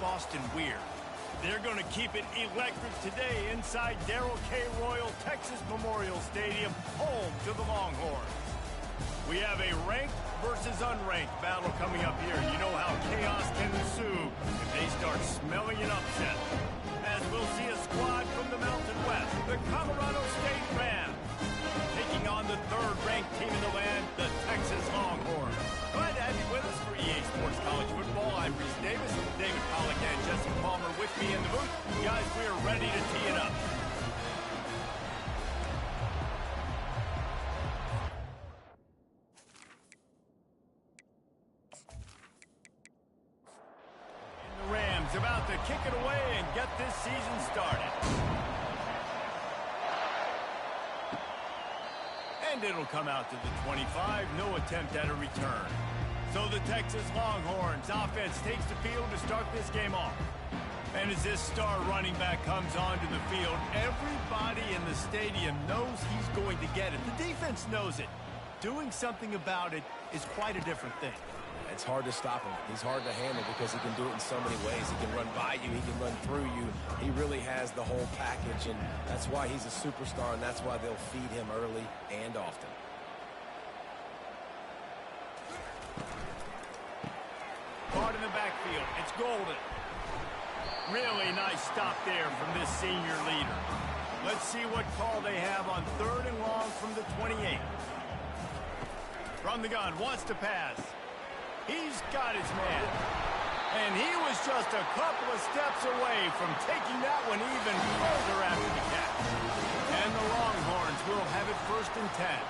Boston weird. They're going to keep it electric today inside Darrell K. Royal Texas Memorial Stadium, home to the Longhorns. We have a ranked versus unranked battle coming up here. You know how chaos can ensue if they start smelling an upset. As we'll see a squad from the Mountain West, the Colorado State Rams, taking on the third-ranked team in the land, the Texas Longhorns. Glad to have you with us for EA Sports College Football. I'm Reese Davis, David Pollack, and Jesse Palmer with me in the booth. Guys, we are ready to tee it up. And the Rams about to kick it away and get this season started. And it'll come out to the 25. No attempt at a return. So the Texas Longhorns offense takes the field to start this game off. And as this star running back comes onto the field, everybody in the stadium knows he's going to get it. The defense knows it. Doing something about it is quite a different thing. It's hard to stop him. He's hard to handle because he can do it in so many ways. He can run by you. He can run through you. He really has the whole package, and that's why he's a superstar, and that's why they'll feed him early and often. Caught in the backfield. It's Golden. Really nice stop there from this senior leader. Let's see what call they have on 3rd and long from the 28. From the gun, wants to pass. He's got his man. And he was just a couple of steps away from taking that one even further after the catch. And the Longhorns will have it 1st and 10.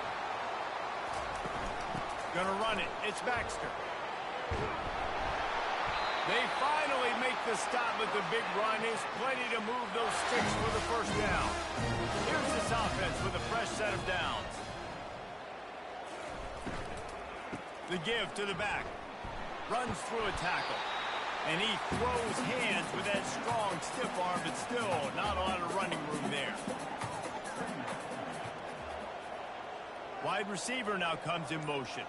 Gonna run it. It's Baxter. They finally make the stop, but the big run is plenty to move those sticks for the 1st down. Here's this offense with a fresh set of downs. The give to the back. Runs through a tackle. And he throws hands with that strong, stiff arm, but still not a lot of running room there. Wide receiver now comes in motion.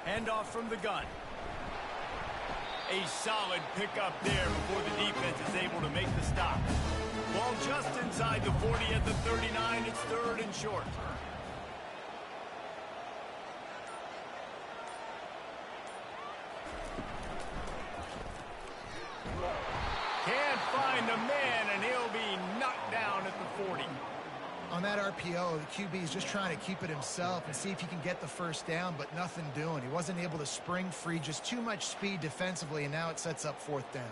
Handoff from the gun. A solid pickup there before the defense is able to make the stop. Ball just inside the 40 at the 39. It's 3rd and short. Can't find a man, and he'll be knocked down at the 40. On that RPO, the QB is just trying to keep it himself and see if he can get the 1st down, but nothing doing. He wasn't able to spring free, just too much speed defensively, and now it sets up 4th down.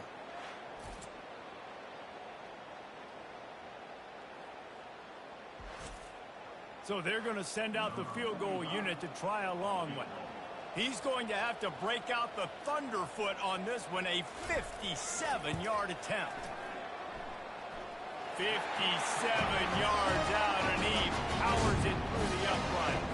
So they're going to send out the field goal unit to try a long one. He's going to have to break out the thunderfoot on this one, a 57-yard attempt. 57 yards out, and he powers it through the upright.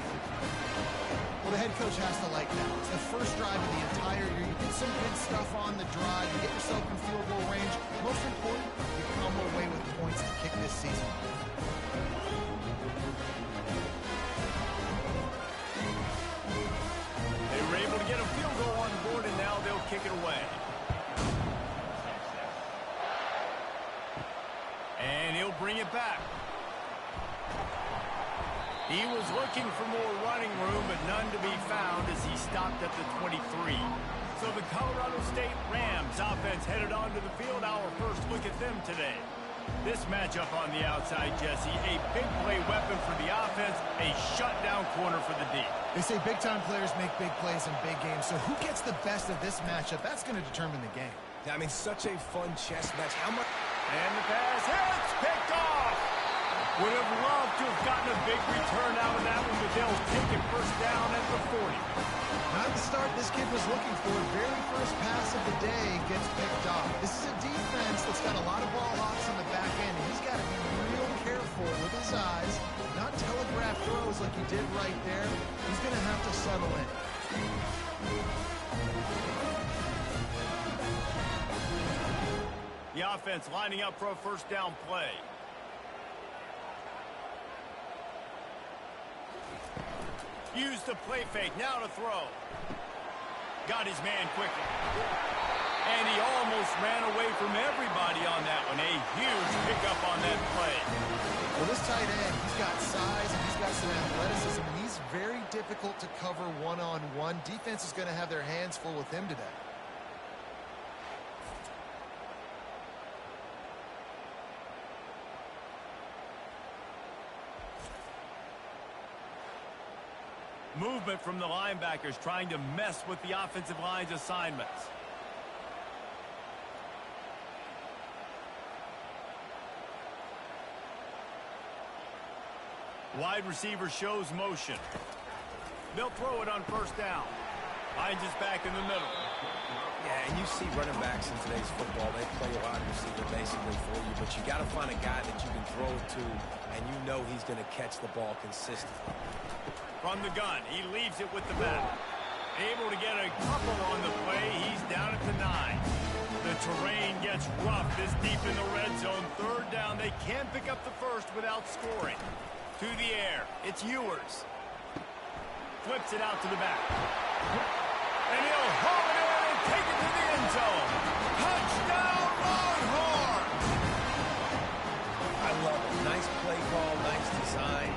Well, the head coach has to like that. It's the 1st drive of the entire year. You get some good stuff on the drive. You get yourself in field goal range. Most important, you come away with points to kick this season. They were able to get a field goal on board, and now they'll kick it away. And he'll bring it back. He was looking for more running room, but none to be found as he stopped at the 23. So the Colorado State Rams offense headed onto the field. Our first look at them today. This matchup on the outside, Jesse, a big play weapon for the offense, a shutdown corner for the D. They say big-time players make big plays in big games, so who gets the best of this matchup? That's going to determine the game. I mean, such a fun chess match. How much... And the pass hits, picked off. Would have loved to have gotten a big return out of that one, but they'll take it 1st down at the 40. Not the start this kid was looking for. Very first pass of the day gets picked off. This is a defense that's got a lot of ball hawks on the back end, and he's got to be real careful with his eyes, not telegraph throws like he did right there. He's going to have to settle in. The offense lining up for a 1st down play. Use the play fake, now to throw. Got his man quickly. And he ran away from everybody on that one. A huge pickup on that play. Well, this tight end, he's got size and he's got some athleticism. He's very difficult to cover one-on-one. Defense is going to have their hands full with him today. Movement from the linebackers trying to mess with the offensive line's assignments. Wide receiver shows motion. They'll throw it on first down. Hines is back in the middle. Yeah, and you see running backs in today's football, they play a wide receiver basically for you, but you got to find a guy that you can throw it to, and you know he's going to catch the ball consistently. From the gun, he leaves it with the back. Able to get a couple on the play. He's down at the 9. The terrain gets rough this deep in the red zone. Third down, they can't pick up the first without scoring. To the air, it's Ewers. Flips it out to the back. And he'll haul it in and take it to the end zone. Touchdown, Longhorns! I love it. Nice play call, nice design.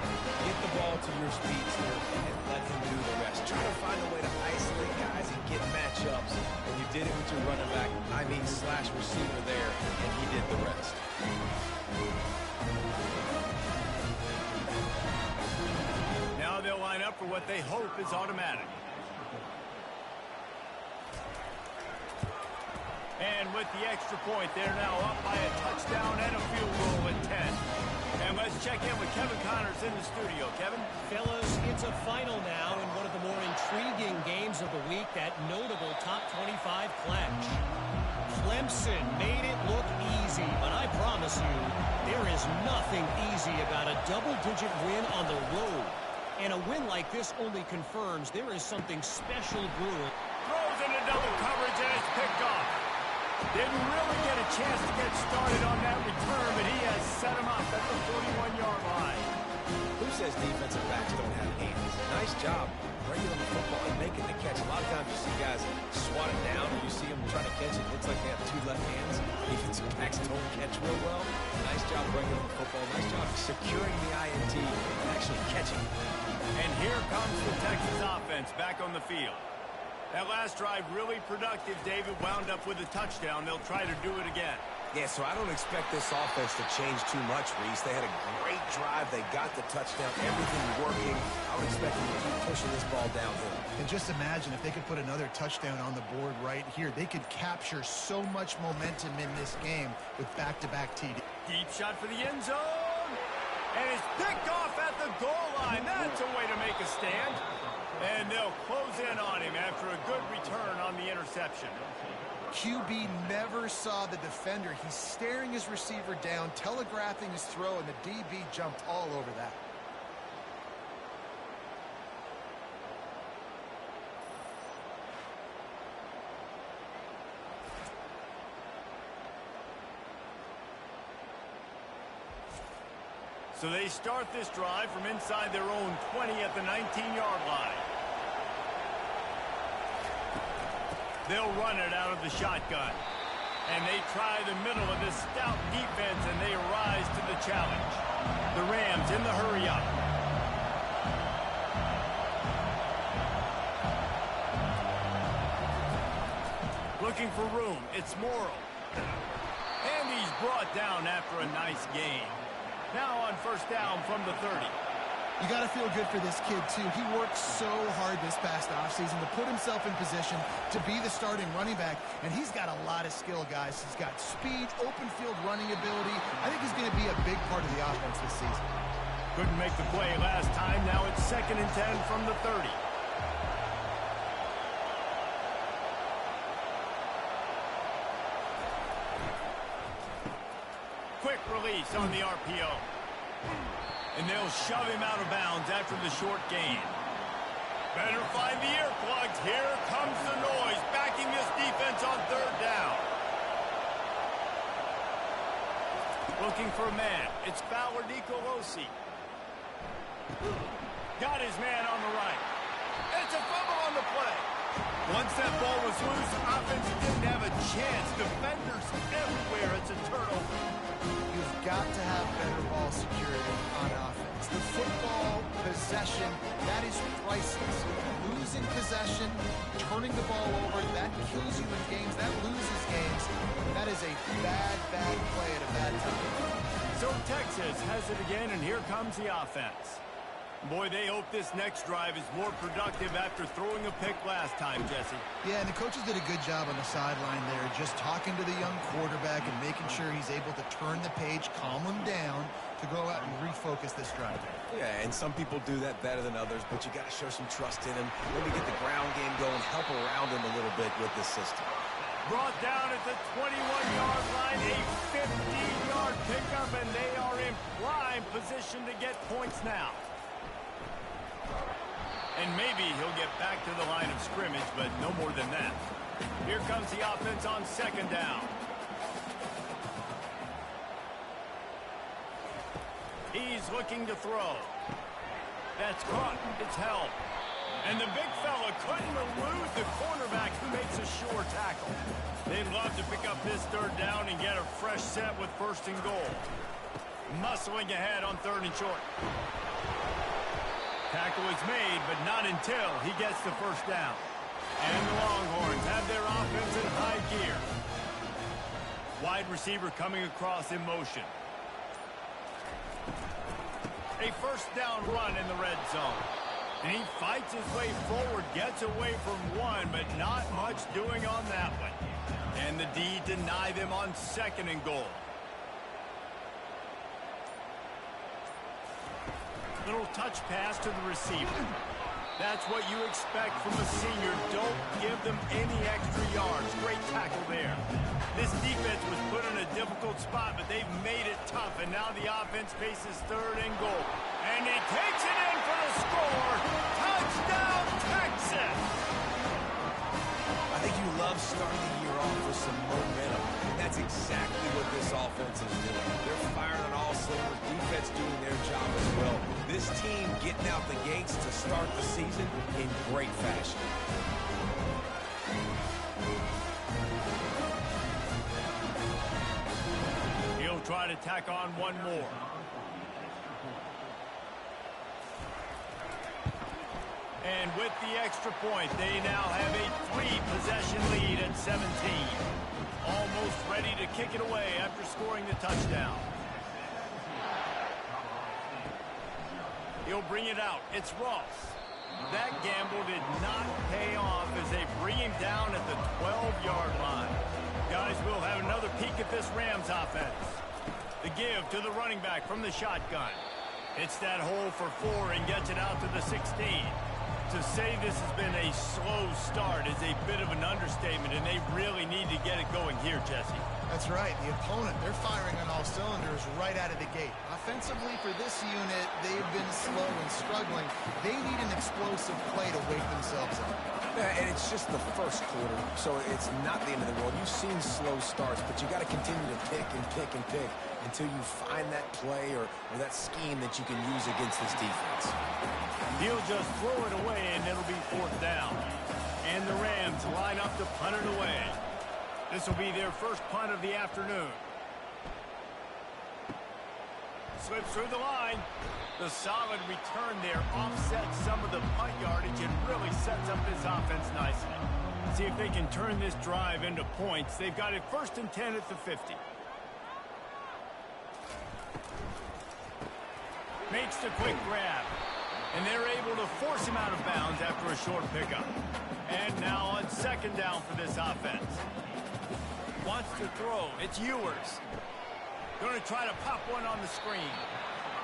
Get the ball to your speedster and let him do the rest. Try to find a way to isolate guys and get matchups. And you did it with your running back, slash receiver there, and he did the rest. Now they'll line up for what they hope is automatic. And with the extra point, they're now up by a touchdown and a field goal at 10. And let's check in with Kevin Connors in the studio. Kevin? Fellas, it's a final now in one of the more intriguing games of the week, that notable top 25 clash. Clemson made it look easy, but I promise you, there is nothing easy about a double-digit win on the road. And a win like this only confirms there is something special brewing. Throws into double coverage and it's picked off. Didn't really get a chance to get started on that return, but he has set him up at the 41-yard line. Who says defensive backs don't have hands? Nice job bringing them the football and making the catch. A lot of times you see guys swat it down, or you see them trying to catch it. Looks like they have two left hands. Defensive backs don't catch real well. Nice job bringing them the football. Nice job securing the INT and actually catching it. And here comes the Texas offense back on the field. That last drive really productive. David wound up with a touchdown. They'll try to do it again. Yeah, so I don't expect this offense to change too much, Reese. They had a great drive. They got the touchdown. Everything working. I would expect them to keep pushing this ball downhill. And just imagine if they could put another touchdown on the board right here. They could capture so much momentum in this game with back-to-back TD. Deep shot for the end zone. And it's picked off at the goal line. That's a way to make a stand. And they'll close in on him after a good return on the interception. QB never saw the defender. He's staring his receiver down, telegraphing his throw, and the DB jumped all over that. So they start this drive from inside their own 20 at the 19-yard line. They'll run it out of the shotgun. And they try the middle of this stout defense, and they rise to the challenge. The Rams in the hurry-up. Looking for room. It's Morrill. And he's brought down after a nice gain. Now on first down from the 30. You got to feel good for this kid, too. He worked so hard this past offseason to put himself in position to be the starting running back, and he's got a lot of skill, guys. He's got speed, open field running ability. I think he's going to be a big part of the offense this season. Couldn't make the play last time. Now it's 2nd and 10 from the 30. Quick release on the RPO. And they'll shove him out of bounds after the short gain. Better find the earplugs. Here comes the noise, backing this defense on 3rd down. Looking for a man. It's Fowler Nicolosi. Got his man on the right. It's a fumble on the play. Once that ball was loose, offense didn't have a chance. Defenders possession, that is priceless. Losing possession, turning the ball over, that kills you in games, that loses games. That is a bad, bad play at a bad time. So Texas has it again, and here comes the offense. Boy, they hope this next drive is more productive after throwing a pick last time, Jesse. Yeah, and the coaches did a good job on the sideline there, just talking to the young quarterback and making sure he's able to turn the page, calm him down to go out and refocus this drive. Yeah, and some people do that better than others, but you got to show some trust in him. Maybe get the ground game going, help around him a little bit with this system. Brought down at the 21-yard line, a 15-yard pickup, and they are in prime position to get points now. And maybe he'll get back to the line of scrimmage, but no more than that. Here comes the offense on second down. He's looking to throw. That's caught. It's held. And the big fella couldn't elude the cornerback who makes a sure tackle. They'd love to pick up this third down and get a fresh set with first and goal. Muscling ahead on third and short. Tackle is made, but not until he gets the first down. And the Longhorns have their offense in high gear. Wide receiver coming across in motion. A first down run in the red zone. And he fights his way forward, gets away from one, but not much doing on that one. And the D deny them on second and goal. Little touch pass to the receiver. That's what you expect from a senior. Don't give them any extra yards. Great tackle there. This defense was put in a difficult spot, but they've made it tough, and now the offense faces third and goal. And he takes it in for the score. Touchdown, Texas! I think you love starting the year off with some momentum. And that's exactly what this offense is doing. They're firing on all cylinders. Defense doing their job as well. This team getting out the gates to start the season in great fashion. He'll try to tack on one more. And with the extra point, they now have a 3-possession lead at 17. Almost ready to kick it away after scoring the touchdown. He'll bring it out. It's Ross. That gamble did not pay off as they bring him down at the 12-yard line. Guys, we'll have another peek at this Rams offense. The give to the running back from the shotgun. Hits that hole for 4 and gets it out to the 16. To say this has been a slow start is a bit of an understatement, and they really need to get it going here, Jesse. That's right. The opponent, they're firing on all cylinders right out of the gate. Offensively, for this unit, they've been slow and struggling. They need an explosive play to wake themselves up. Yeah, and it's just the first quarter, so it's not the end of the world. You've seen slow starts, but you got to continue to pick and pick and pick until you find that play or that scheme that you can use against this defense. He'll just throw it away, and it'll be fourth down. And the Rams line up to punt it away. This will be their first punt of the afternoon. Slips through the line. The solid return there offsets some of the punt yardage and really sets up this offense nicely. See if they can turn this drive into points. They've got it first and 10 at the 50. Makes the quick grab. And they're able to force him out of bounds after a short pickup. And now on second down for this offense. Wants to throw. It's Ewers. Going to try to pop one on the screen.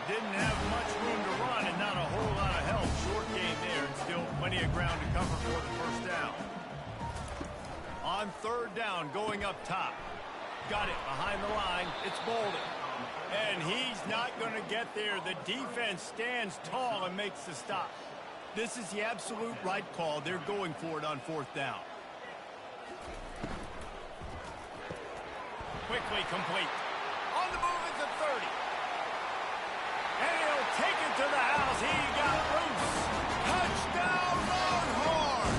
Didn't have much room to run and not a whole lot of help. Short game there and still plenty of ground to cover for the first down. On third down, going up top. Got it behind the line. It's Bolden. And he's not going to get there. The defense stands tall and makes the stop. This is the absolute right call. They're going for it on fourth down. Quickly complete. On the move at the 30. And he'll take it to the house. He got loose. Touchdown, Longhorn!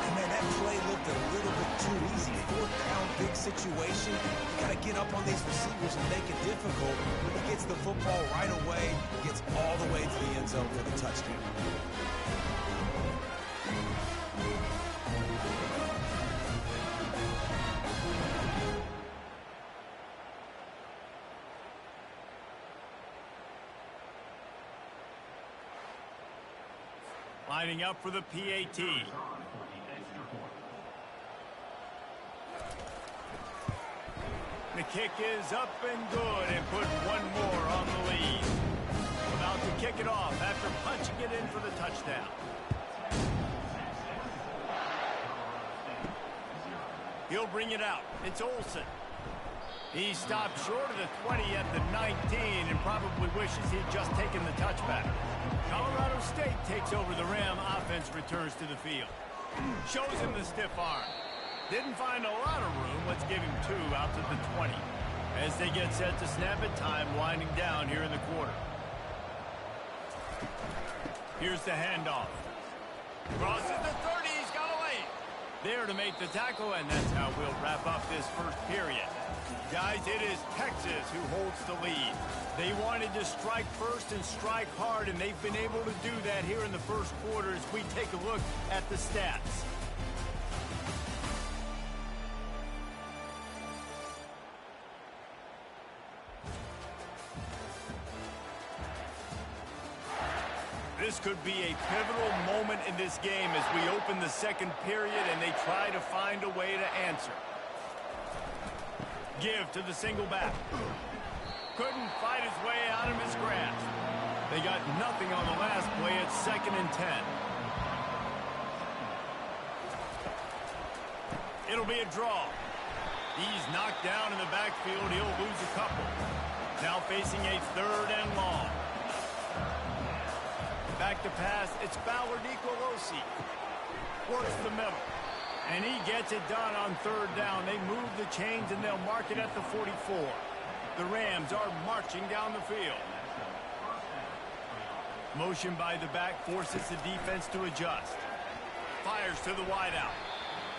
And man, that play looked a little bit too easy. Fourth down, big situation, you got to get up on these receivers and make it difficult. He gets the football right away, gets all the way to the end zone for the touchdown. Lining up for the PAT. The kick is up and good and put one more on the lead. About to kick it off after punching it in for the touchdown. He'll bring it out. It's Olsen. He stopped short of the 20 at the 19 and probably wishes he'd just taken the touchback. Colorado State takes over the Ram. Offense returns to the field. Shows him the stiff arm. Didn't find a lot of room. Let's give him 2 out to the 20. As they get set to snap it, time winding down here in the quarter. Here's the handoff. Crosses the 30. He's got away. There to make the tackle, and that's how we'll wrap up this first period. Guys, it is Texas who holds the lead. They wanted to strike first and strike hard, and they've been able to do that here in the first quarter as we take a look at the stats. This could be a pivotal moment in this game as we open the second period and they try to find a way to answer. Give to the single back. Couldn't fight his way out of his grasp. They got nothing on the last play. It's 2nd and 10. It'll be a draw. He's knocked down in the backfield. He'll lose a couple. Now facing a 3rd and long. Back to pass. It's Ballard Nicolosi. Works the middle. And he gets it done on 3rd down. They move the chains and they'll mark it at the 44. The Rams are marching down the field. Motion by the back forces the defense to adjust. Fires to the wideout.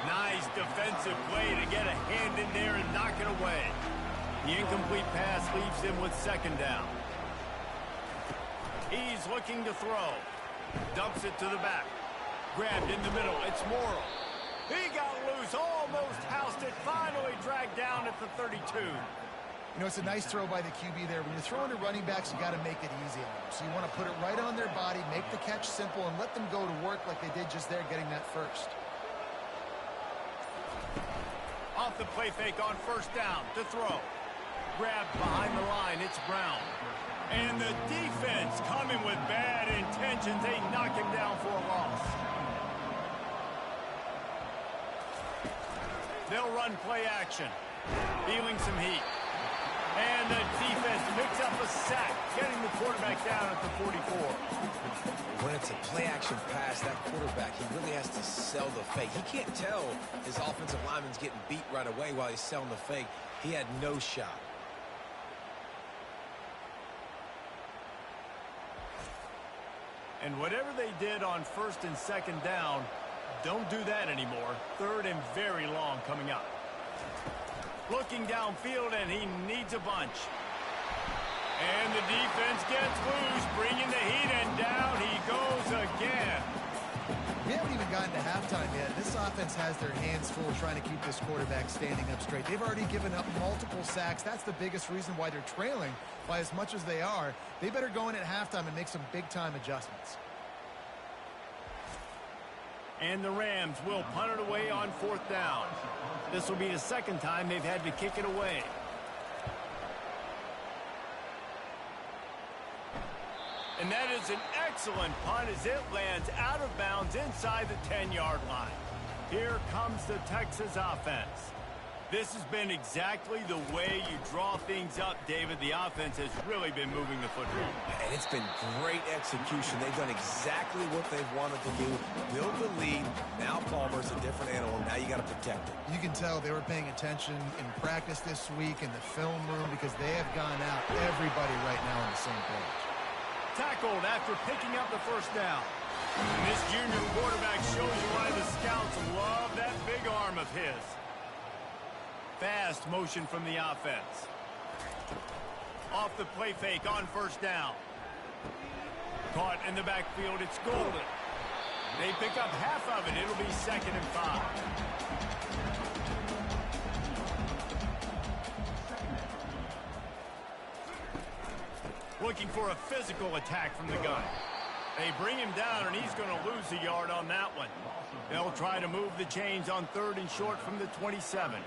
Nice defensive play to get a hand in there and knock it away. The incomplete pass leaves him with 2nd down. He's looking to throw. Dumps it to the back. Grabbed in the middle. It's Morrill. He got loose. Almost housed it. Finally dragged down at the 32. You know, it's a nice throw by the QB there. When you're throwing to running backs, you got to make it easy on them. So you want to put it right on their body, make the catch simple, and let them go to work like they did just there, getting that first. Off the play fake on 1st down to throw. Grabbed behind the line. It's Brown. And the defense coming with bad intentions. They knock him down for a loss. They'll run play action. Feeling some heat. And the defense picks up a sack, getting the quarterback down at the 44. When it's a play-action pass, that quarterback, he really has to sell the fake. He can't tell his offensive lineman's getting beat right away while he's selling the fake. He had no shot. And whatever they did on 1st and 2nd down, don't do that anymore. 3rd and very long coming up. Looking downfield, and he needs a bunch. And the defense gets loose, bringing the heat, and down he goes again. We haven't even gotten to halftime yet. This offense has their hands full trying to keep this quarterback standing up straight. They've already given up multiple sacks. That's the biggest reason why they're trailing by as much as they are. They better go in at halftime and make some big-time adjustments. And the Rams will punt it away on 4th down. This will be the 2nd time they've had to kick it away. And that is an excellent punt as it lands out of bounds inside the 10-yard line. Here comes the Texas offense. This has been exactly the way you draw things up, David. The offense has really been moving the football. And it's been great execution. They've done exactly what they've wanted to do. Build the lead. Now Palmer's a different animal. Now you got to protect it. You can tell they were paying attention in practice this week in the film room because they have gone out, everybody right now on the same page. Tackled after picking up the 1st down. And this junior quarterback shows you why the scouts love that big arm of his. Fast motion from the offense. Off the play fake on first down. Caught in the backfield. It's Golden. They pick up half of it. It'll be 2nd and 5. Looking for a physical attack from the gun. They bring him down, and he's going to lose a yard on that one. They'll try to move the chains on 3rd and short from the 27.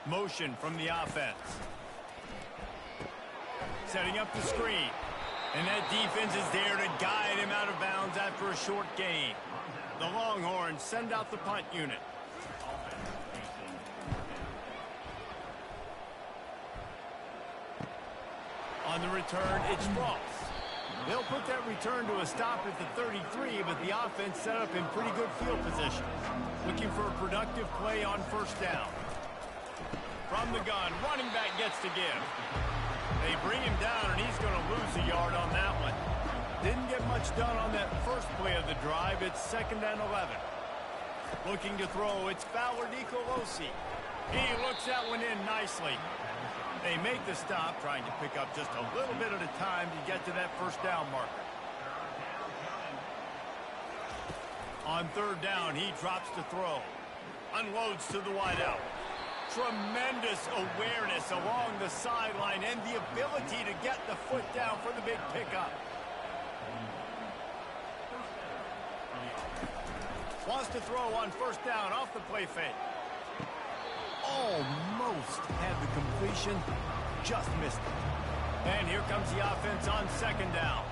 Motion from the offense. Setting up the screen. And that defense is there to guide him out of bounds after a short gain. The Longhorns send out the punt unit. On the return, it's Ross. They'll put that return to a stop at the 33, but the offense set up in pretty good field position. Looking for a productive play on first down. From the gun, running back gets to give. They bring him down, and he's going to lose a yard on that one. Didn't get much done on that first play of the drive. It's 2nd and 11. Looking to throw, it's Fowler Nicolosi. He looks that one in nicely. They make the stop, trying to pick up just a little bit at a time to get to that first down marker. On 3rd down, he drops to throw. Unloads to the wideout. Tremendous awareness along the sideline and the ability to get the foot down for the big pickup. Wants to throw on first down off the play fake. Almost had the completion, just missed it. And here comes the offense on 2nd down.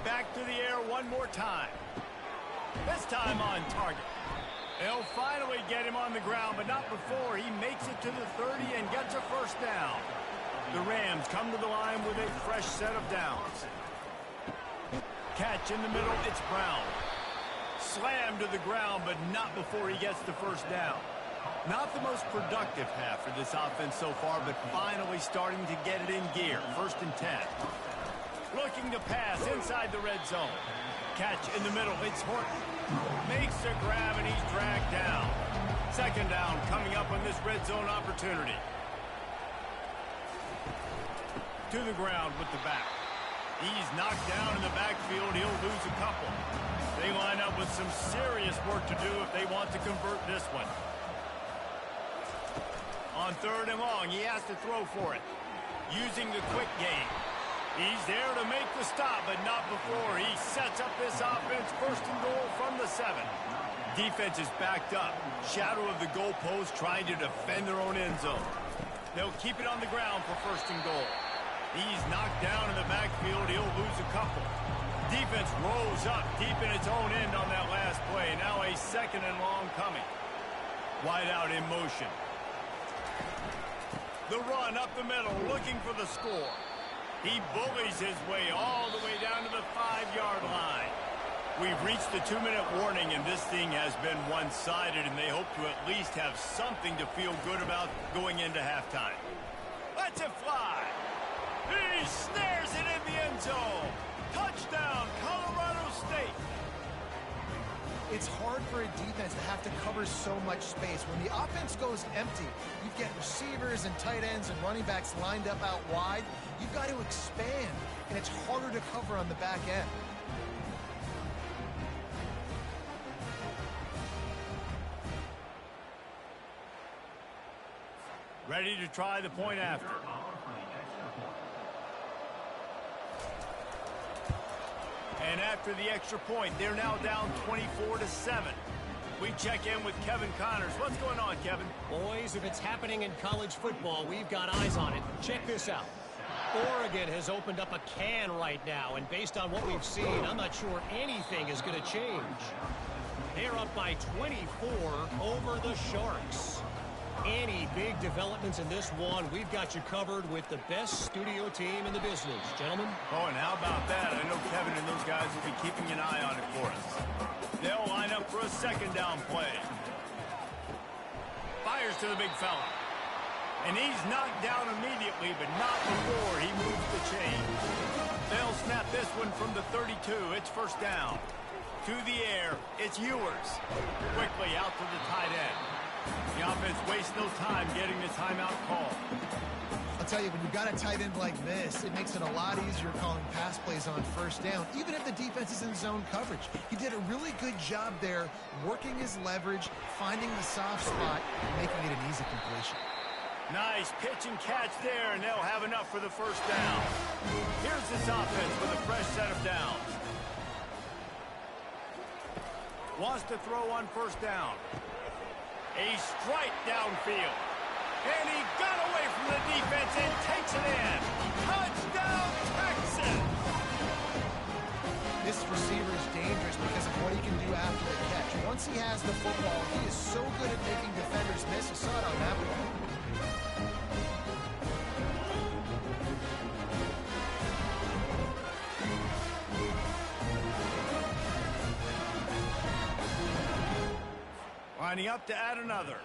Back to the air one more time. This time on target. They'll finally get him on the ground, but not before he makes it to the 30 and gets a first down. The Rams come to the line with a fresh set of downs. Catch in the middle, it's Brown. Slammed to the ground, but not before he gets the first down. Not the most productive half for this offense so far, but finally starting to get it in gear. 1st and 10. Looking to pass inside the red zone. Catch in the middle, it's Horton. Makes a grab, and he's dragged down. 2nd down coming up on this red zone opportunity. To the ground with the back. He's knocked down in the backfield. He'll lose a couple. They line up with some serious work to do if they want to convert this one. On 3rd and long, he has to throw for it. Using the quick game. He's there to make the stop, but not before he sets up this offense. 1st and goal from the 7. Defense is backed up. Shadow of the goalpost trying to defend their own end zone. They'll keep it on the ground for 1st and goal. He's knocked down in the backfield. He'll lose a couple. Defense rolls up deep in its own end on that last play. Now a 2nd and long coming. Wide out in motion. The run up the middle, looking for the score. He bullies his way all the way down to the 5-yard line. We've reached the 2-minute warning, and this thing has been one-sided, and they hope to at least have something to feel good about going into halftime. Lets it fly. He snares it in the end zone. Touchdown, Colorado State. It's hard for a defense to have to cover so much space. When the offense goes empty, you get receivers and tight ends and running backs lined up out wide. You've got to expand, and it's harder to cover on the back end. Ready to try the point after. And after the extra point, they're now down 24-7. We check in with Kevin Connors. What's going on, Kevin? Boys, if it's happening in college football, we've got eyes on it. Check this out. Oregon has opened up a can right now, and based on what we've seen, I'm not sure anything is going to change. They're up by 24 over the Sharks. Any big developments in this one, we've got you covered with the best studio team in the business. Gentlemen? Oh, and how about that? I know Kevin and those guys will be keeping an eye on it for us. They'll line up for a 2nd down play. Fires to the big fella. And he's knocked down immediately, but not before he moves the chain. They'll snap this one from the 32. It's 1st down. To the air, it's Ewers. Quickly out to the tight end. The offense wastes no time getting the timeout call. I'll tell you, when you've got a tight end like this, it makes it a lot easier calling pass plays on first down, even if the defense is in zone coverage. He did a really good job there, working his leverage, finding the soft spot, and making it an easy completion. Nice pitch and catch there, and they'll have enough for the first down. Here's this offense with a fresh set of downs. Wants to throw on first down. A strike downfield. And he got away from the defense and takes it in. Touchdown, Texans! This receiver is dangerous because of what he can do after the catch. Once he has the football, he is so good at making defenders miss. You saw it on that one. Lining up to add another.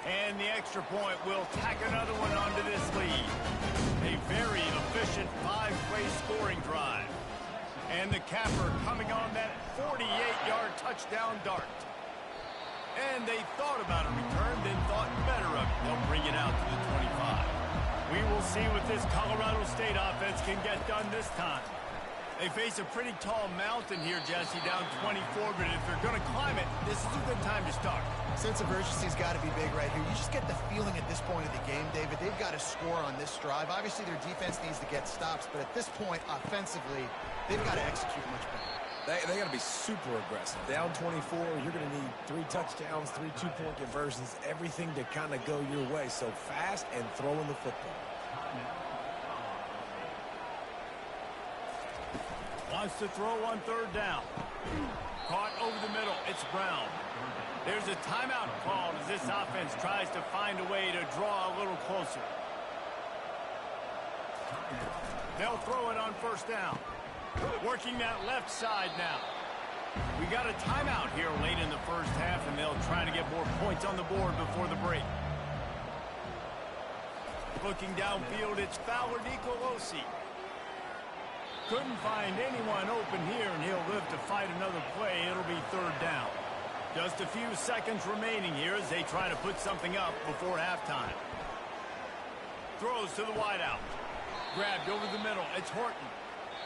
And the extra point will tack another one onto this lead. A very efficient 5-play scoring drive. And the capper coming on that 48-yard touchdown dart. And they thought about a return, then thought better of it. They'll bring it out to the 25. We will see what this Colorado State offense can get done this time. They face a pretty tall mountain here, Jesse, down 24, but if they're going to climb it, this is a good time to start. Sense of urgency's got to be big right here. You just get the feeling at this point of the game, David, they've got to score on this drive. Obviously, their defense needs to get stops, but at this point, offensively, they've got to execute much better. They got to be super aggressive. Down 24, you're going to need 3 touchdowns, 3 two-point conversions, everything to kind of go your way. So fast and throwing the football. Wants to throw on third down. Caught over the middle. It's Brown. There's a timeout called as this offense tries to find a way to draw a little closer. They'll throw it on first down. Working that left side now. We got a timeout here late in the first half, and they'll try to get more points on the board before the break. Looking downfield, it's Fowler Nicolosi. Couldn't find anyone open here, and he'll live to fight another play. It'll be third down. Just a few seconds remaining here as they try to put something up before halftime. Throws to the wideout. Grabbed over the middle. It's Horton.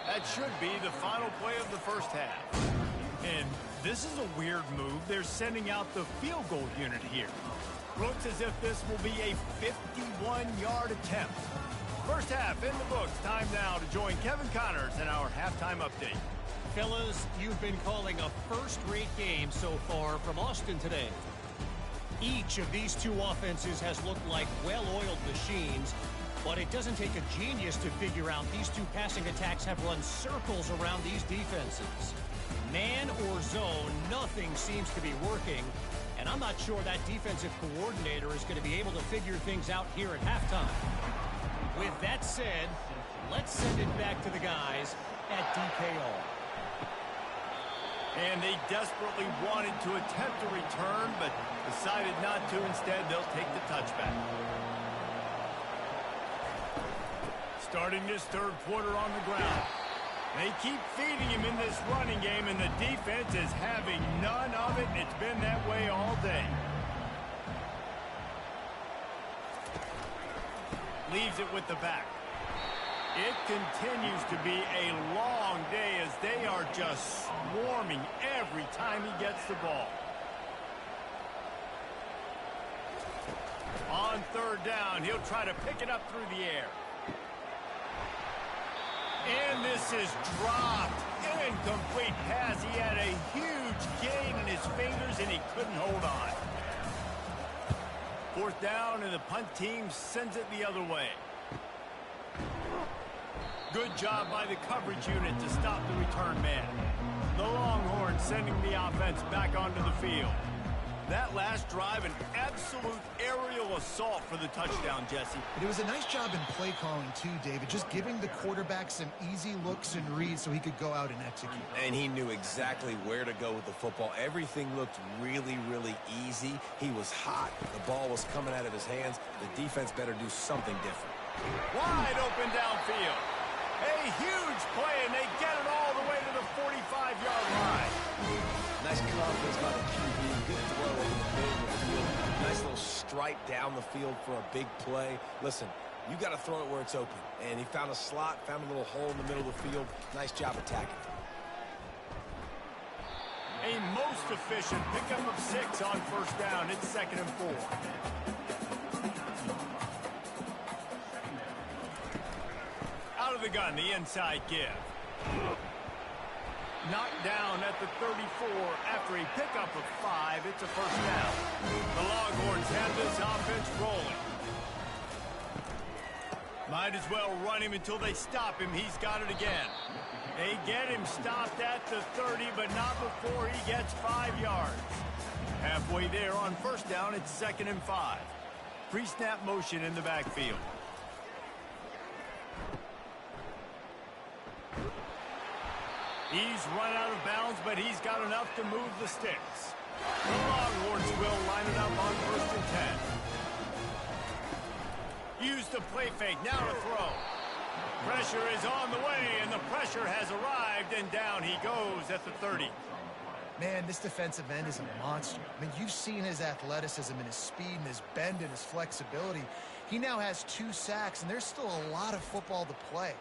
That should be the final play of the first half. And this is a weird move. They're sending out the field goal unit here. Looks as if this will be a 51-yard attempt. First half in the books. Time now to join Kevin Connors in our halftime update. Fellas, you've been calling a first-rate game so far from Austin today. Each of these two offenses has looked like well-oiled machines, but it doesn't take a genius to figure out these two passing attacks have run circles around these defenses. Man or zone, nothing seems to be working, and I'm not sure that defensive coordinator is going to be able to figure things out here at halftime. With that said, let's send it back to the guys at DKR. And they desperately wanted to attempt a return, but decided not to. Instead, they'll take the touchback. Starting this third quarter on the ground. They keep feeding him in this running game, and the defense is having none of it, and it's been that way all day. Leaves it with the back. It continues to be a long day as they are just swarming every time he gets the ball. On third down, he'll try to pick it up through the air. And this is dropped. Incomplete pass. He had a huge gain in his fingers, and he couldn't hold on. Fourth down, and the punt team sends it the other way. Good job by the coverage unit to stop the return man. The Longhorns sending the offense back onto the field. That last drive, an absolute aerial assault for the touchdown, Jesse. It was a nice job in play calling, too, David, just giving the quarterback some easy looks and reads so he could go out and execute. And he knew exactly where to go with the football. Everything looked really, really easy. He was hot. The ball was coming out of his hands. The defense better do something different. Wide open downfield. right down the field for a big play, listen, you got to throw it where it's open. And he found a slot, found a little hole in the middle of the field. Nice job attacking. A most efficient pickup of 6 on first down. It's 2nd and 4. Out of the gun, the inside give. Knocked down at the 34 after a pickup of 5. It's a first down. The Longhorns have this offense rolling. Might as well run him until they stop him. He's got it again. They get him stopped at the 30, but not before he gets 5 yards. Halfway there on first down, it's 2nd and 5. Pre-snap motion in the backfield. He's run out of bounds, but he's got enough to move the sticks. The Longhorns will line it up on 1st and 10. Use the play fake, now to throw. Pressure is on the way, and the pressure has arrived, and down he goes at the 30. Man, this defensive end is a monster. I mean, you've seen his athleticism and his speed and his bend and his flexibility. He now has 2 sacks, and there's still a lot of football to play.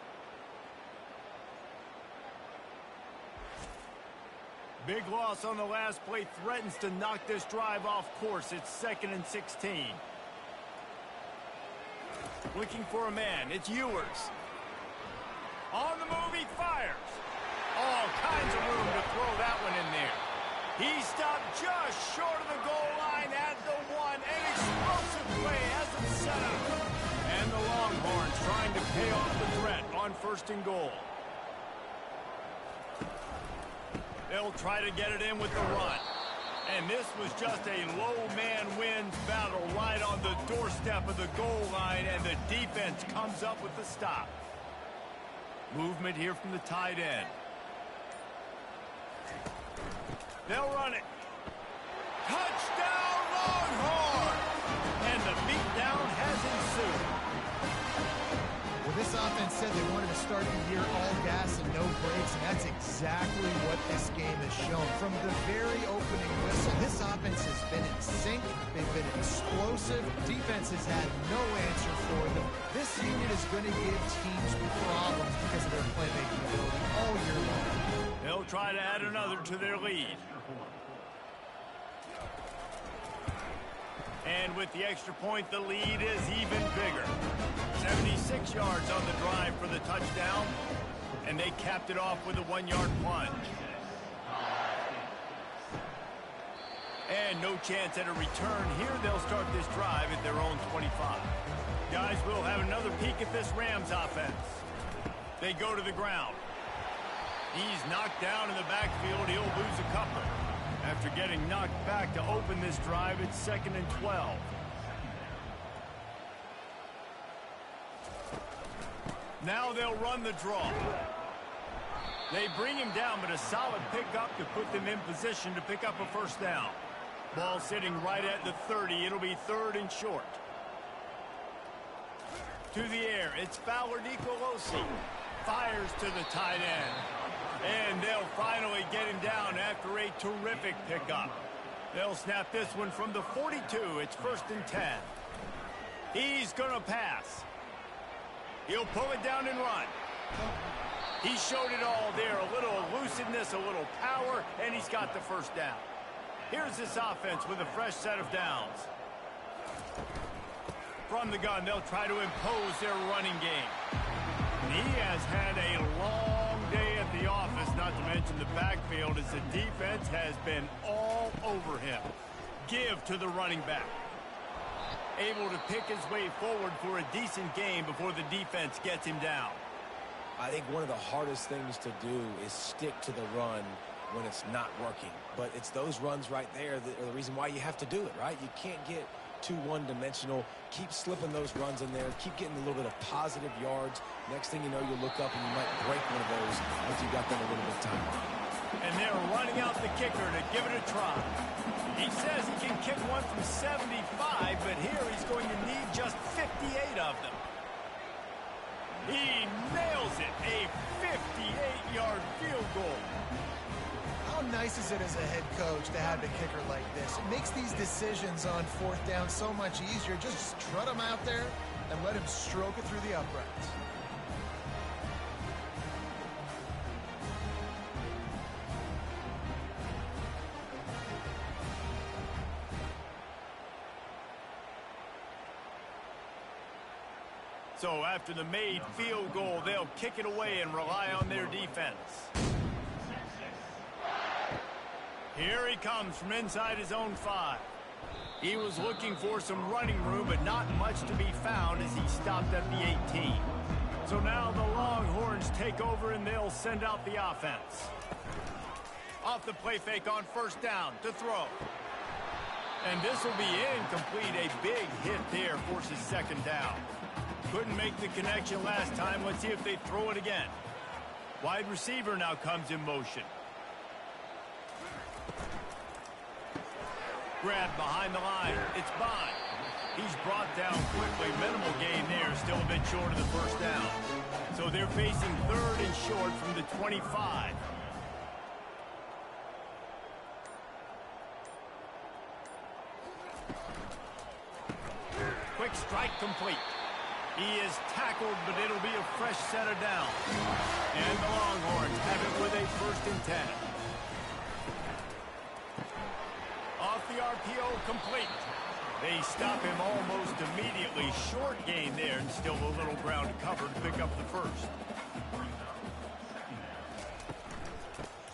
Big loss on the last play threatens to knock this drive off course. It's 2nd and 16. Looking for a man. It's Ewers. On the move, he fires. All kinds of room to throw that one in there. He stopped just short of the goal line at the 1. An explosive play has him set up. And the Longhorns trying to pay off the threat on 1st and goal. They'll try to get it in with the run. And this was just a low man wins battle right on the doorstep of the goal line, and the defense comes up with the stop. Movement here from the tight end. They'll run it. Touchdown, Longhorns! And the beatdown has ensued. Well, this offense said they wanted to start the year all gas and no brakes, and that's exactly what this game has shown. From the very opening whistle, this offense has been in sync. They've been explosive. Defense has had no answer for them. This unit is going to give teams problems because of their playmaking ability all year long. They'll try to add another to their lead. And with the extra point, the lead is even bigger. 76 yards on the drive for the touchdown, and they capped it off with a 1-yard plunge. And no chance at a return here. They'll start this drive at their own 25. Guys, we'll have another peek at this Rams offense. They go to the ground. He's knocked down in the backfield. He'll lose a couple. After getting knocked back to open this drive, it's 2nd and 12. Now they'll run the draw. They bring him down, but a solid pickup to put them in position to pick up a first down. Ball sitting right at the 30. It'll be 3rd and short. To the air, it's Fowler Nicolosi. Fires to the tight end. And they'll finally get him down after a terrific pickup. They'll snap this one from the 42. It's 1st and 10. He's going to pass. He'll pull it down and run. He showed it all there. A little elusiveness, a little power, and he's got the first down. Here's this offense with a fresh set of downs. From the gun, they'll try to impose their running game. He has had a long day at the office, not to mention the backfield, as the defense has been all over him. Give to the running back. Able to pick his way forward for a decent game before the defense gets him down. I think one of the hardest things to do is stick to the run when it's not working. But it's those runs right there that are the reason why you have to do it, right? You can't get too one-dimensional. Keep slipping those runs in there. Keep getting a little bit of positive yards. Next thing you know, you'll look up and you might break one of those once you got them a little bit of time. And they're running out the kicker to give it a try. He says he can kick one from 75, but here he's going to need just 58 of them. He nails it, a 58-yard field goal. How nice embraces it as a head coach to have a kicker like this. It makes these decisions on fourth down so much easier. Just strut him out there and let him stroke it through the uprights. So after the made field goal, they'll kick it away and rely on their defense. Here he comes from inside his own 5. He was looking for some running room, but not much to be found as he stopped at the 18. So now the Longhorns take over and they'll send out the offense. Off the play fake on first down to throw. And this will be incomplete. A big hit there forces second down. Couldn't make the connection last time. Let's see if they throw it again. Wide receiver now comes in motion. Grab behind the line. It's Bond. He's brought down quickly. Minimal gain there. Still a bit short of the first down. So they're facing third and short from the 25. Quick strike complete. He is tackled, but it'll be a fresh set of down. And the Longhorns have it with a 1st and 10. Off the RPO, complete. They stop him almost immediately. Short gain there, and still a little ground to cover to pick up the first.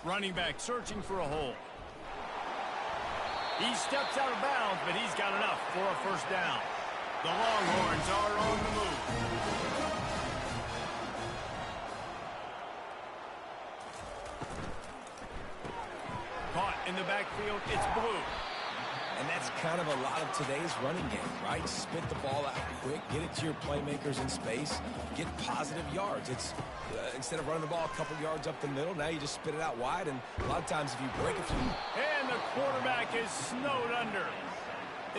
Running back searching for a hole. He steps out of bounds, but he's got enough for a first down. The Longhorns are on the move. Caught in the backfield, it's Blue. And that's kind of a lot of today's running game, right? Spit the ball out quick, get it to your playmakers in space, get positive yards. It's instead of running the ball a couple yards up the middle, now you just spit it out wide, and a lot of times if you break a few... And the quarterback is snowed under.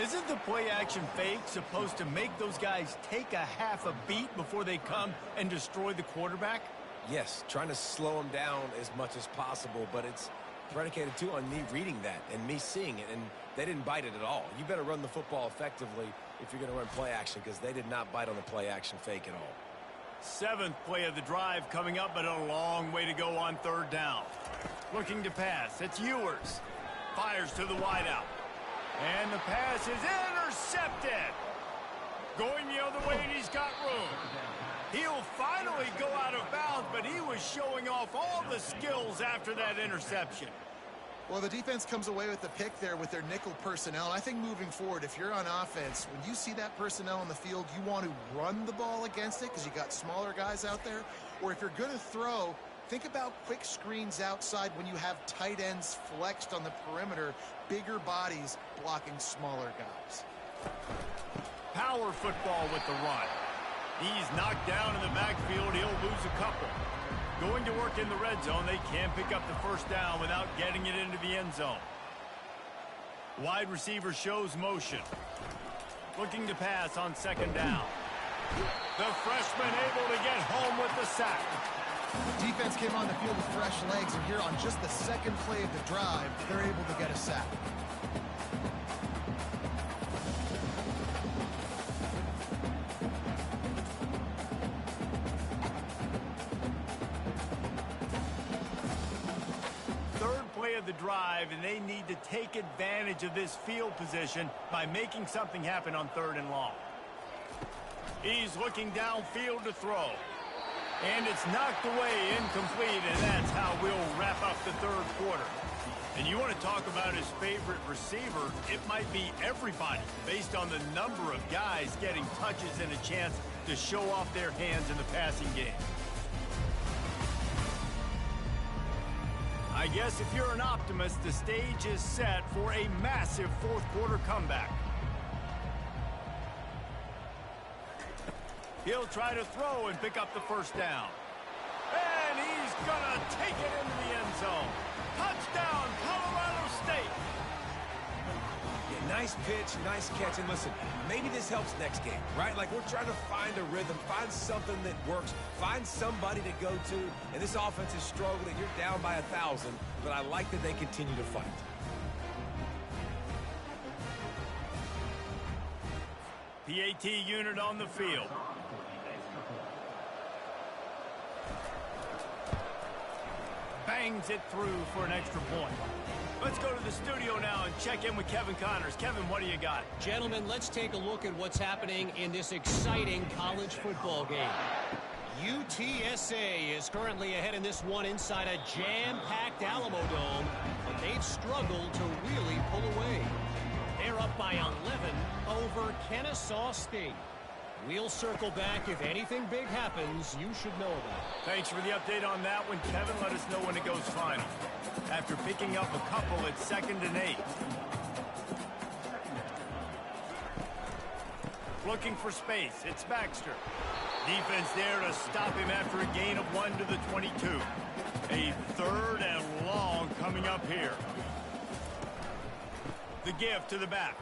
Isn't the play-action fake supposed to make those guys take a half a beat before they come and destroy the quarterback? Yes, trying to slow them down as much as possible, but it's predicated, too, on me reading that and me seeing it, and they didn't bite it at all. You better run the football effectively if you're going to run play-action, because they did not bite on the play-action fake at all. 7th play of the drive coming up, but a long way to go on 3rd down. Looking to pass, it's Ewers. Fires to the wideout. And the pass is intercepted. Going the other way, and he's got room. He'll finally go out of bounds, but he was showing off all the skills after that interception. Well, the defense comes away with the pick there with their nickel personnel. I think moving forward, if you're on offense, when you see that personnel on the field, you want to run the ball against it because you got smaller guys out there. Or if you're going to throw, think about quick screens outside when you have tight ends flexed on the perimeter, bigger bodies blocking smaller guys. Power football with the run. He's knocked down in the backfield. He'll lose a couple. Going to work in the red zone. They can't pick up the first down without getting it into the end zone. Wide receiver shows motion. Looking to pass on 2nd down. The freshman able to get home with the sack. Defense came on the field with fresh legs, and here on just the 2nd play of the drive, they're able to get a sack. Of the drive, and they need to take advantage of this field position by making something happen on 3rd and long. He's looking downfield to throw, and it's knocked away, incomplete, and that's how we'll wrap up the 3rd quarter. And you want to talk about his favorite receiver, it might be everybody based on the number of guys getting touches and a chance to show off their hands in the passing game. I guess if you're an optimist, the stage is set for a massive 4th quarter comeback. He'll try to throw and pick up the first down. And he's gonna take it into the end zone. Touchdown, Colorado State. Yeah, Nice pitch, nice catch. And listen, maybe this helps next game, right? Like we're trying to find a rhythm, find something that works, find somebody to go to. And this offense is struggling. You're down by 1,000, but I like that they continue to fight. PAT unit on the field. Bangs it through for an extra point. Let's go to the studio now and check in with Kevin Connors. Kevin, what do you got? Gentlemen, let's take a look at what's happening in this exciting college football game. UTSA is currently ahead in this one inside a jam-packed Alamo Dome, but they've struggled to really pull away. They're up by 11 over Kennesaw State. We'll circle back. If anything big happens, you should know about it. Thanks for the update on that one, Kevin. Let us know when it goes final. After picking up a couple, it's 2nd and 8. Looking for space. It's Baxter. Defense there to stop him after a gain of 1 to the 22. A 3rd and long coming up here. The give to the back.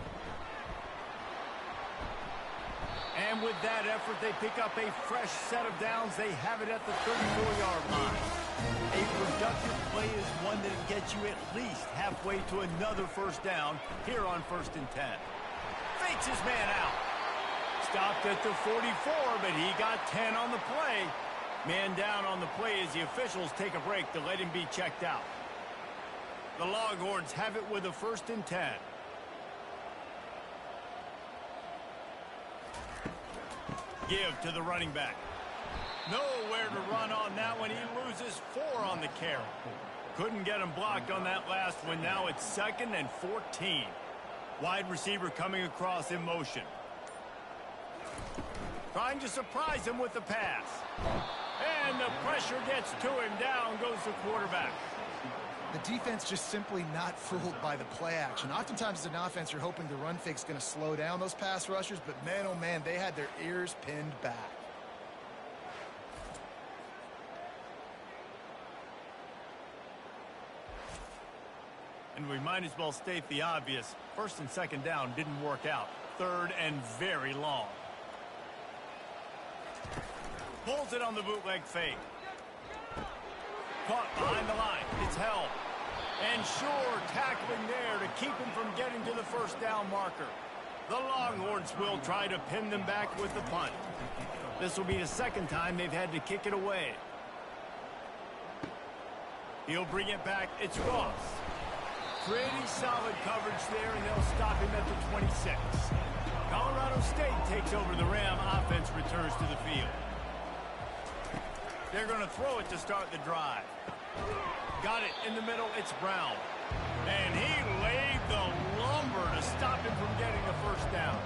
And with that effort, they pick up a fresh set of downs. They have it at the 34-yard line. A productive play is one that gets you at least halfway to another first down here on 1st and 10. Fakes his man out. Stopped at the 44, but he got 10 on the play. Man down on the play as the officials take a break to let him be checked out. The Longhorns have it with a 1st and 10. Give to the running back. Nowhere to run on that one. He loses 4 on the carry. Couldn't get him blocked on that last one. Now it's 2nd and 14. Wide receiver coming across in motion. Trying to surprise him with the pass. And the pressure gets to him. Down goes the quarterback. The defense just simply not fooled by the play action. Oftentimes as an offense, you're hoping the run fake's going to slow down those pass rushers, but man, oh man, they had their ears pinned back. And we might as well state the obvious. 1st and 2nd down didn't work out. 3rd and very long. Pulls it on the bootleg fake. Caught behind the line. It's held. And sure, tackling there to keep him from getting to the first down marker. The Longhorns will try to pin them back with the punt. This will be the 2nd time they've had to kick it away. He'll bring it back. It's Ross. Pretty solid coverage there, and they'll stop him at the 26. Colorado State takes over the Ram. Offense returns to the field. They're going to throw it to start the drive. Got it in the middle. It's Brown. And he laid the lumber to stop him from getting the first down.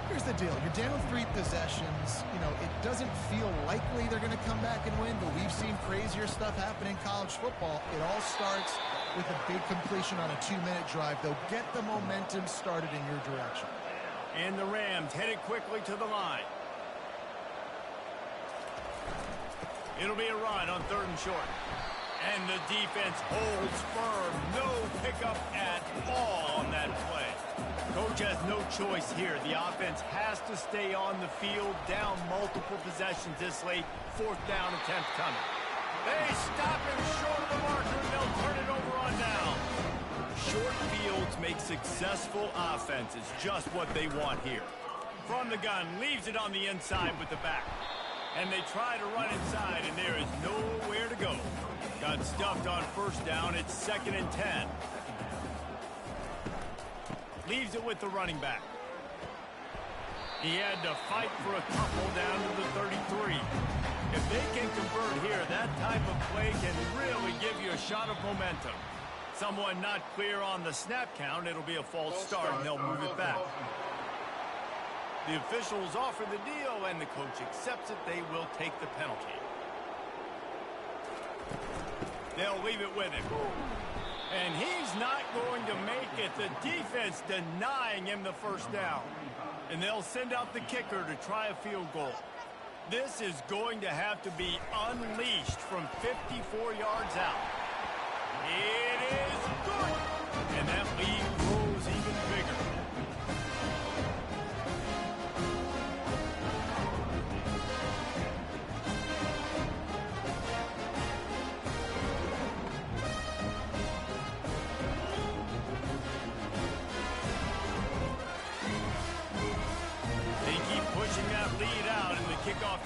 Here's the deal. You're down 3 possessions. You know, it doesn't feel likely they're going to come back and win, but we've seen crazier stuff happen in college football. It all starts with a big completion on a 2-minute drive. They'll get the momentum started in your direction. And the Rams headed quickly to the line. It'll be a run on 3rd and short. And the defense holds firm. No pickup at all on that play. Coach has no choice here. The offense has to stay on the field, down multiple possessions this late. 4th down attempt coming. They stop him short of the marker, and they'll turn it over on down. Short fields make successful offenses just what they want here. From the gun, leaves it on the inside with the back. And they try to run inside, and there is nowhere to go. Got stuffed on 1st down. It's 2nd and 10. Leaves it with the running back. He had to fight for a couple down to the 33. If they can convert here, that type of play can really give you a shot of momentum. Someone not clear on the snap count. It'll be a false start, and they'll move it back. The officials offer the deal, and the coach accepts it. They will take the penalty. They'll leave it with him. And he's not going to make it. The defense denying him the first down. And they'll send out the kicker to try a field goal. This is going to have to be unleashed from 54 yards out. It is good. And that lead grows even bigger.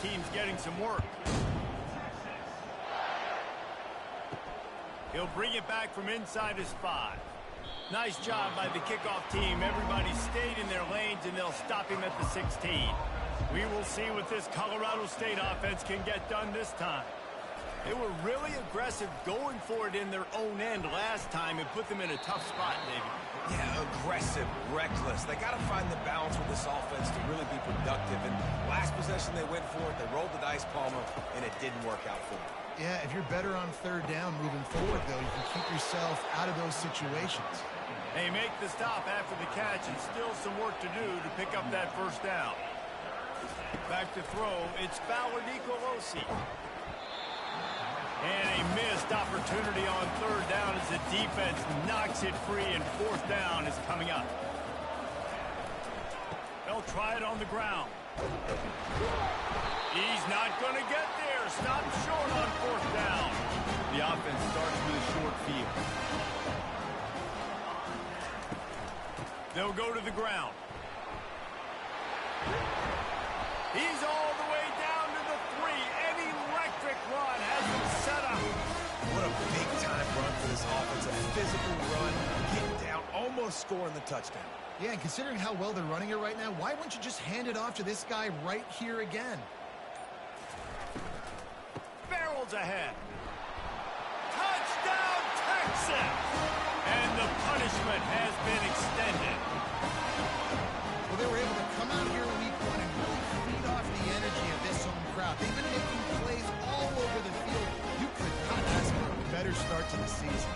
team's getting some work. He'll bring it back from inside his 5. Nice job by the kickoff team. Everybody stayed in their lanes, and they'll stop him at the 16. We will see what this Colorado State offense can get done this time. They were really aggressive going for it in their own end last time and put them in a tough spot, David. Yeah, aggressive, reckless. They got to find the balance with this offense to really be productive. And last possession they went for it, they rolled the dice, Palmer, and it didn't work out for them. Yeah, if you're better on third down moving forward, though, you can keep yourself out of those situations. They make the stop after the catch, and still some work to do to pick up that first down. Back to throw, it's Fowler Nicolosi. And a missed opportunity on third down as the defense knocks it free, and fourth down is coming up. They'll try it on the ground. He's not going to get there. Stopped short on fourth down. The offense starts with a short field. They'll go to the ground. He's all the way down to the 3. An electric run has him set up. What a big-time run for this offense. A physical run, getting down, almost scoring the touchdown. Yeah, and considering how well they're running it right now, why wouldn't you just hand it off to this guy right here again? Barrels ahead. Touchdown, Texas! And the punishment has been extended. Well, they were able to come out here in week 1 and really feed off the energy of this home crowd. They've been making plays all over the field. You could not ask for a better start to the season.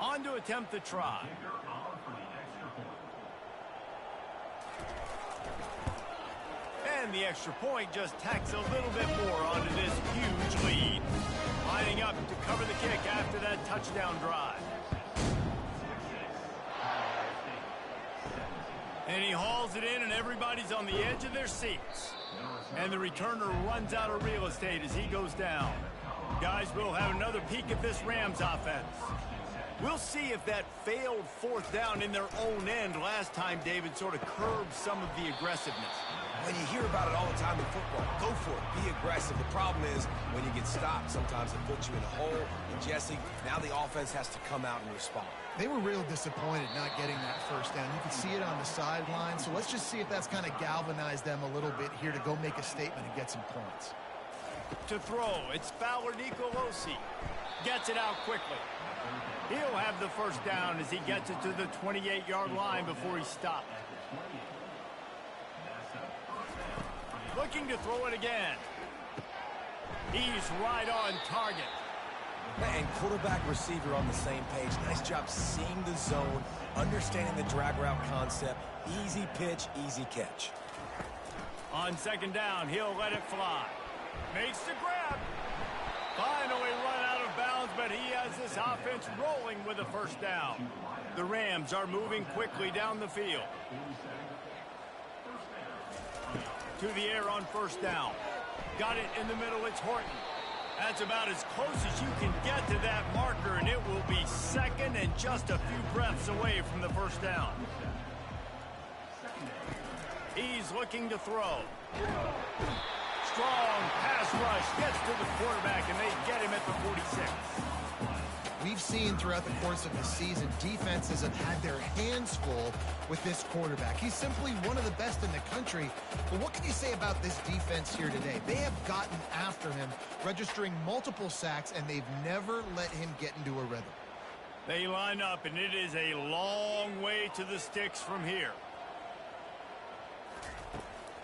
On to attempt the try. And the extra point just tacks a little bit more onto this huge lead. Lining up to cover the kick after that touchdown drive. And he hauls it in, and everybody's on the edge of their seats. And the returner runs out of real estate as he goes down. Guys, we'll have another peek at this Rams offense. We'll see if that failed fourth down in their own end last time, David, sort of curbed some of the aggressiveness. When you hear about it all the time in football, go for it. Be aggressive. The problem is when you get stopped, sometimes it puts you in a hole. And, Jesse, now the offense has to come out and respond. They were real disappointed not getting that first down. You could see it on the sideline. So let's just see if that's kind of galvanized them a little bit here to go make a statement and get some points. To throw, it's Fowler Nicolosi. Gets it out quickly. He'll have the first down as he gets it to the 28-yard line before he stopped. Looking to throw it again. He's right on target. And quarterback receiver on the same page. Nice job seeing the zone, understanding the drag route concept. Easy pitch, easy catch. On second down, he'll let it fly. Makes the grab. Finally run out of bounds, but he has this offense rolling with a first down. The Rams are moving quickly down the field. To the air on first down. Got it in the middle, it's Horton. That's about as close as you can get to that marker, and it will be second and just a few breaths away from the first down. He's looking to throw. Strong pass rush, gets to the quarterback, and they get him at the 46. We've seen throughout the course of the season, defenses have had their hands full with this quarterback. He's simply one of the best in the country. But what can you say about this defense here today? They have gotten after him, registering multiple sacks, and they've never let him get into a rhythm. They line up, and it is a long way to the sticks from here.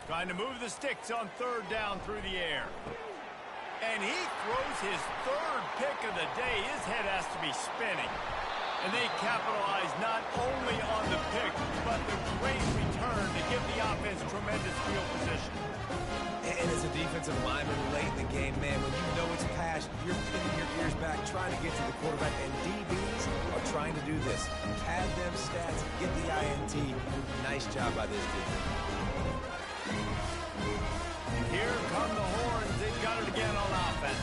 Trying to move the sticks on third down through the air. And he throws his third pick of the day. His head has to be spinning. And they capitalize not only on the pick, but the great return to give the offense tremendous field position. And as a defensive lineman late in the game, man, when you know it's passed, you're pinning your ears back, trying to get to the quarterback. And DBs are trying to do this. Pad them stats, get the INT. Nice job by this defense. And here come the horns. They've got it again on offense.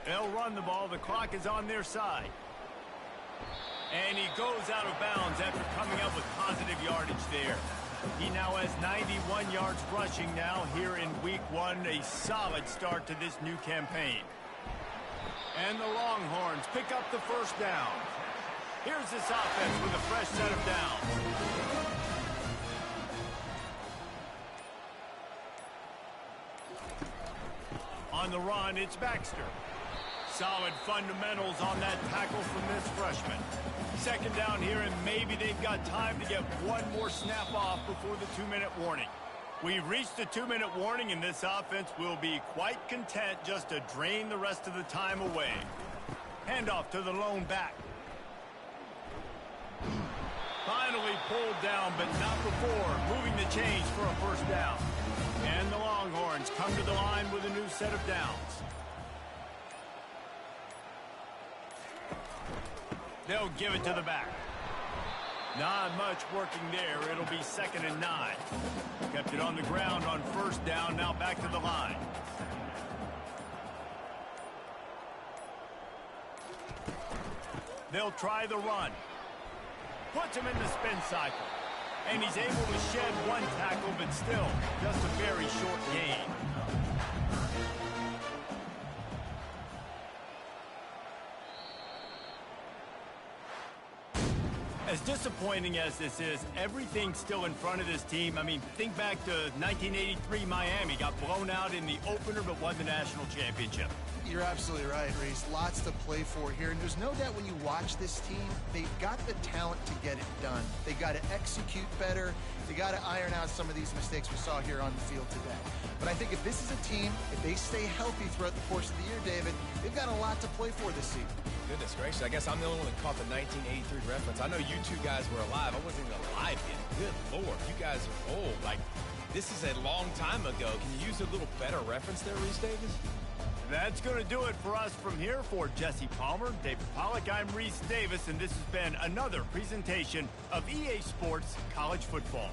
They'll run the ball. The clock is on their side. And he goes out of bounds after coming up with positive yardage there. He now has 91 yards rushing now here in week 1. A solid start to this new campaign. And the Longhorns pick up the first down. Here's this offense with a fresh set of downs. On the run, it's Baxter. Solid fundamentals on that tackle from this freshman. Second down here, and maybe they've got time to get one more snap off before the 2-minute warning. We've reached the 2-minute warning, and this offense will be quite content just to drain the rest of the time away. Handoff to the lone back. Finally pulled down, but not before moving the chains for a first down. And the Longhorns come to the line with a new set of downs. They'll give it to the back. Not much working there. It'll be 2nd and 9. Kept it on the ground on first down. Now back to the line. They'll try the run. Puts him in the spin cycle. And he's able to shed one tackle, but still just a very short gain. As disappointing as this is, everything's still in front of this team. I mean, think back to 1983 Miami. Got blown out in the opener, but won the national championship. You're absolutely right, Reese. Lots to play for here. And there's no doubt when you watch this team, they've got the talent to get it done. They got to execute better. They got to iron out some of these mistakes we saw here on the field today. But I think if this is a team, if they stay healthy throughout the course of the year, David, they've got a lot to play for this season. Goodness gracious, I guess I'm the only one that caught the 1983 reference. I know you two guys were alive. I wasn't even alive yet. Good Lord, you guys are old. Like, this is a long time ago. Can you use a little better reference there, Reese Davis? That's going to do it for us from here. For Jesse Palmer, David Pollack, I'm Reese Davis, and this has been another presentation of EA Sports College Football.